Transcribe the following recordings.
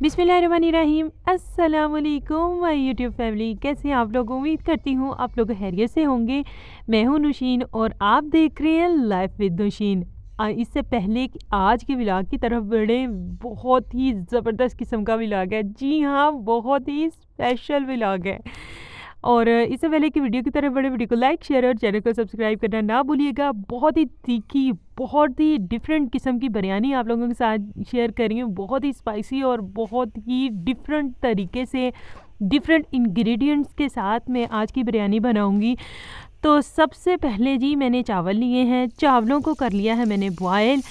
बिस्मिल्लाहिर्रहमानिर्रहीम। अस्सलाम वालेकुम माय यूट्यूब फैमिली, कैसे हैं आप लोग। उम्मीद करती हूँ आप लोग खैरियत से होंगे। मैं हूँ नुशीन और आप देख रहे हैं लाइफ विद नुशीन। इससे पहले कि आज के व्लॉग की तरफ बढ़े, बहुत ही ज़बरदस्त किस्म का व्लॉग है। जी हाँ, बहुत ही स्पेशल व्लॉग है। और इससे पहले कि वीडियो की तरफ बढ़े, वीडियो को लाइक शेयर और चैनल को सब्सक्राइब करना ना भूलिएगा। बहुत ही तीखी, बहुत ही डिफरेंट किस्म की बिरयानी आप लोगों के साथ शेयर कर रही हूँ। बहुत ही स्पाइसी और बहुत ही डिफरेंट तरीके से, डिफरेंट इंग्रेडिएंट्स के साथ मैं आज की बिरयानी बनाऊँगी। तो सबसे पहले जी मैंने चावल लिए हैं। चावलों को कर लिया है मैंने बॉयल।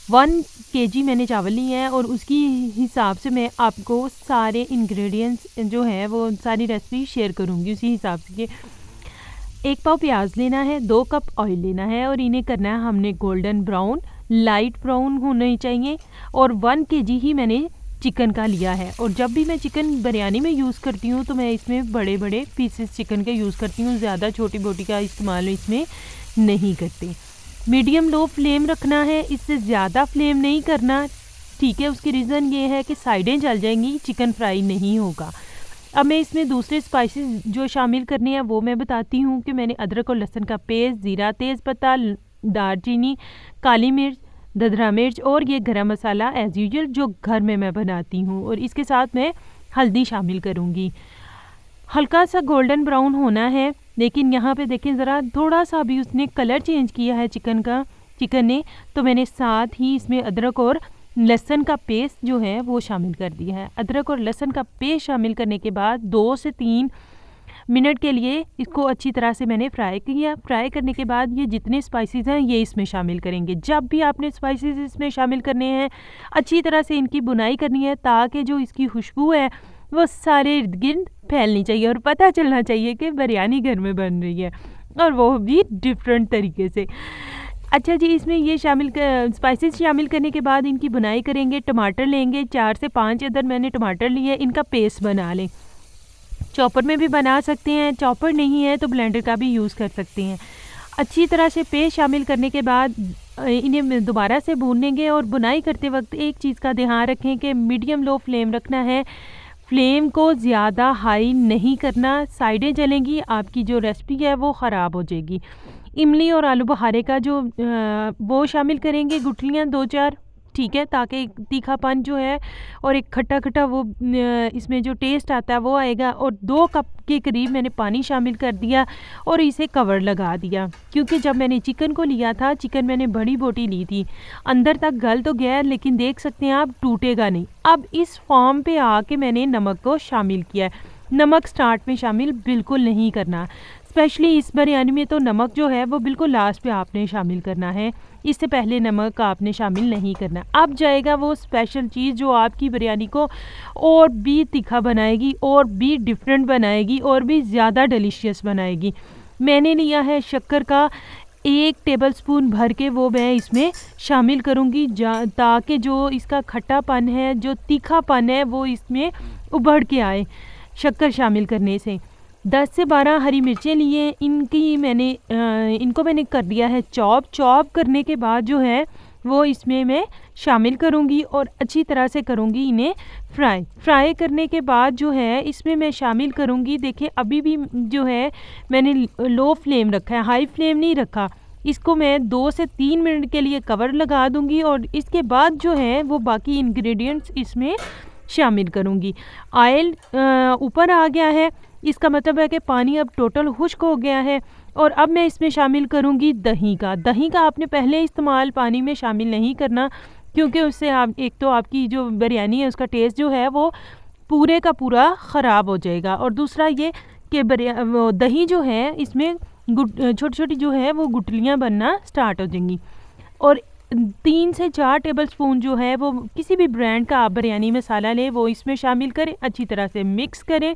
1 केजी मैंने चावल लिए हैं और उसकी हिसाब से मैं आपको सारे इंग्रेडिएंट्स जो हैं वो सारी रेसिपी शेयर करूँगी उसी हिसाब से। 1 पाव प्याज लेना है, 2 कप ऑयल लेना है और इन्हें करना है हमने गोल्डन ब्राउन, लाइट ब्राउन होने चाहिए। और 1 केजी ही मैंने चिकन का लिया है। और जब भी मैं चिकन बिरयानी में यूज़ करती हूँ तो मैं इसमें बड़े बड़े पीसेस चिकन के यूज़ करती हूँ, ज़्यादा छोटी बोटी का इस्तेमाल इसमें नहीं करती। मीडियम लो फ्लेम रखना है, इससे ज़्यादा फ्लेम नहीं करना, ठीक है। उसकी रीज़न ये है कि साइडें जल जाएंगी, चिकन फ्राई नहीं होगा। अब मैं इसमें दूसरे स्पाइसेस जो शामिल करने हैं वो मैं बताती हूँ कि मैंने अदरक और लहसुन का पेस्ट, ज़ीरा, तेज़पत्ता, दालचीनी, काली मिर्च, दधरा मिर्च और ये गरम मसाला एज़ यूजुअल जो घर में मैं बनाती हूँ। और इसके साथ मैं हल्दी शामिल करूँगी। हल्का सा गोल्डन ब्राउन होना है, लेकिन यहाँ पे देखें ज़रा थोड़ा सा भी उसने कलर चेंज किया है चिकन ने, तो मैंने साथ ही इसमें अदरक और लहसुन का पेस्ट जो है वो शामिल कर दिया है। अदरक और लहसुन का पेस्ट शामिल करने के बाद 2 से 3 मिनट के लिए इसको अच्छी तरह से मैंने फ्राई किया। फ्राई करने के बाद ये जितने स्पाइसेस हैं ये इसमें शामिल करेंगे। जब भी आपने स्पाइसेस इसमें शामिल करने हैं, अच्छी तरह से इनकी बुनाई करनी है ताकि जो इसकी खुशबू है वो सारे इर्द गिर्द फैलनी चाहिए और पता चलना चाहिए कि बिरयानी घर में बन रही है, और वो भी डिफरेंट तरीके से। अच्छा जी, इसमें ये स्पाइसेस शामिल करने के बाद इनकी बुनाई करेंगे। टमाटर लेंगे, 4 से 5 अदर मैंने टमाटर लिए, इनका पेस्ट बना लें। चॉपर में भी बना सकते हैं, चॉपर नहीं है तो ब्लेंडर का भी यूज़ कर सकते हैं। अच्छी तरह से पेस्ट शामिल करने के बाद इन्हें दोबारा से भूनेंगे। और बुनाई करते वक्त एक चीज़ का ध्यान रखें कि मीडियम लो फ्लेम रखना है, फ्लेम को ज़्यादा हाई नहीं करना, साइडें जलेंगी, आपकी जो रेसिपी है वो ख़राब हो जाएगी। इमली और आलू बुखारे का जो वो शामिल करेंगे, गुठलियाँ 2-4, ठीक है, ताकि तीखापन जो है और एक खट्टा खट्टा वो इसमें जो टेस्ट आता है वो आएगा। और 2 कप के करीब मैंने पानी शामिल कर दिया और इसे कवर लगा दिया, क्योंकि जब मैंने चिकन को लिया था, चिकन मैंने बड़ी बोटी ली थी, अंदर तक गल तो गया लेकिन देख सकते हैं आप टूटेगा नहीं। अब इस फॉर्म पे आके मैंने नमक को शामिल किया है। नमक स्टार्ट में शामिल बिल्कुल नहीं करना, स्पेशली इस बिरयानी में तो नमक जो है वो बिल्कुल लास्ट पे आपने शामिल करना है, इससे पहले नमक आपने शामिल नहीं करना। अब जाएगा वो स्पेशल चीज़ जो आपकी बिरयानी को और भी तीखा बनाएगी, और भी डिफरेंट बनाएगी, और भी ज़्यादा डिलीशियस बनाएगी। मैंने लिया है शक्कर का 1 टेबलस्पून भर के, वो मैं इसमें शामिल करूँगी ताकि जो इसका खट्टापन है, जो तीखापन है, वो इसमें उभर के आए शक्कर शामिल करने से। 10 से 12 हरी मिर्चें लिए, इनको मैंने कर दिया है चॉप करने के बाद जो है वो इसमें मैं शामिल करूँगी और अच्छी तरह से करूँगी इन्हें फ्राई करने के बाद जो है इसमें मैं शामिल करूँगी। देखिए अभी भी जो है मैंने लो फ्लेम रखा है, हाई फ्लेम नहीं रखा। इसको मैं 2 से 3 मिनट के लिए कवर लगा दूँगी और इसके बाद जो है वो बाकी इंग्रेडिएंट्स इसमें शामिल करूँगी। ऑयल ऊपर आ गया है, इसका मतलब है कि पानी अब टोटल खुश्क हो गया है। और अब मैं इसमें शामिल करूँगी दही का आपने पहले इस्तेमाल पानी में शामिल नहीं करना, क्योंकि उससे आप एक तो आपकी जो बिरयानी है उसका टेस्ट जो है वो पूरे का पूरा ख़राब हो जाएगा, और दूसरा ये कि दही जो है इसमें छोटी छोटी जो है वो गुठलियाँ बनना स्टार्ट हो जाएंगी। और 3 से 4 टेबलस्पून जो है वो किसी भी ब्रांड का आप बिरयानी मसाला लें वो इसमें शामिल करें, अच्छी तरह से मिक्स करें।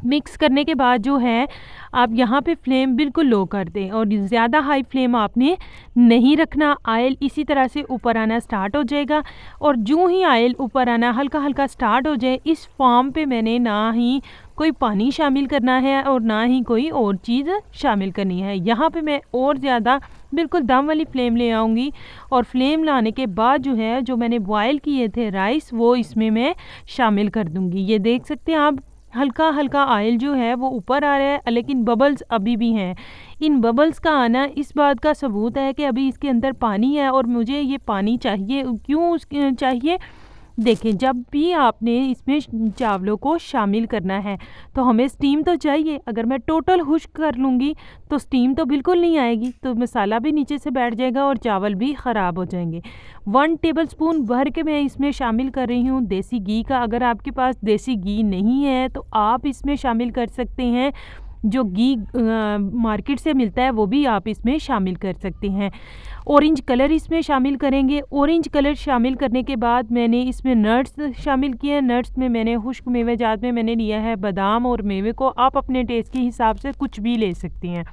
मिक्स करने के बाद जो है आप यहाँ पे फ्लेम बिल्कुल लो कर दें और ज़्यादा हाई फ्लेम आपने नहीं रखना। ऑयल इसी तरह से ऊपर आना स्टार्ट हो जाएगा, और जो ही ऑयल ऊपर आना हल्का हल्का स्टार्ट हो जाए, इस फॉर्म पे मैंने ना ही कोई पानी शामिल करना है और ना ही कोई और चीज़ शामिल करनी है। यहाँ पे मैं और ज़्यादा बिल्कुल दम वाली फ्लेम ले आऊँगी और फ्लेम लाने के बाद जो है, जो मैंने बॉयल किए थे राइस, वो इसमें मैं शामिल कर दूँगी। ये देख सकते हैं आप, हल्का-हल्का ऑयल जो है वो ऊपर आ रहा है, लेकिन बबल्स अभी भी हैं। इन बबल्स का आना इस बात का सबूत है कि अभी इसके अंदर पानी है और मुझे ये पानी चाहिए। क्यों चाहिए? देखिए, जब भी आपने इसमें चावलों को शामिल करना है तो हमें स्टीम तो चाहिए। अगर मैं टोटल खुश्क कर लूँगी तो स्टीम तो बिल्कुल नहीं आएगी, तो मसाला भी नीचे से बैठ जाएगा और चावल भी ख़राब हो जाएंगे। 1 टेबलस्पून भर के मैं इसमें शामिल कर रही हूँ देसी घी का। अगर आपके पास देसी घी नहीं है तो आप इसमें शामिल कर सकते हैं जो घी मार्केट से मिलता है, वो भी आप इसमें शामिल कर सकते हैं। ऑरेंज कलर इसमें शामिल करेंगे। ऑरेंज कलर शामिल करने के बाद मैंने इसमें नट्स शामिल किए हैं। नट्स में मैंने खुश्क मेवे जात में मैंने लिया है बादाम और मेवे को। आप अपने टेस्ट के हिसाब से कुछ भी ले सकती हैं,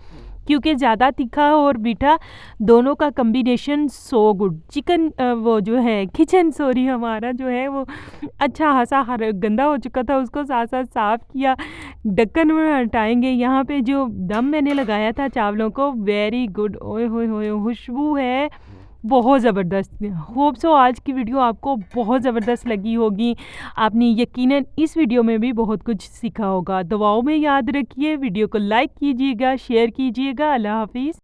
क्योंकि ज़्यादा तीखा और मीठा दोनों का कम्बिनेशन सो गुड। चिकन वो जो है किचन सॉरी हमारा जो है वो अच्छा खासा गंदा हो चुका था, उसको साथ साथ साफ़ किया। ढक्कन में हटाएंगे। यहाँ पे जो दम मैंने लगाया था चावलों को, वेरी गुड, ओए होए होए खुशबू है बहुत ज़बरदस्त। होप सो आज की वीडियो आपको बहुत ज़बरदस्त लगी होगी। आपने यकीनन इस वीडियो में भी बहुत कुछ सीखा होगा। दुआओं में याद रखिए, वीडियो को लाइक कीजिएगा, शेयर कीजिएगा। अल्लाह हाफिज़।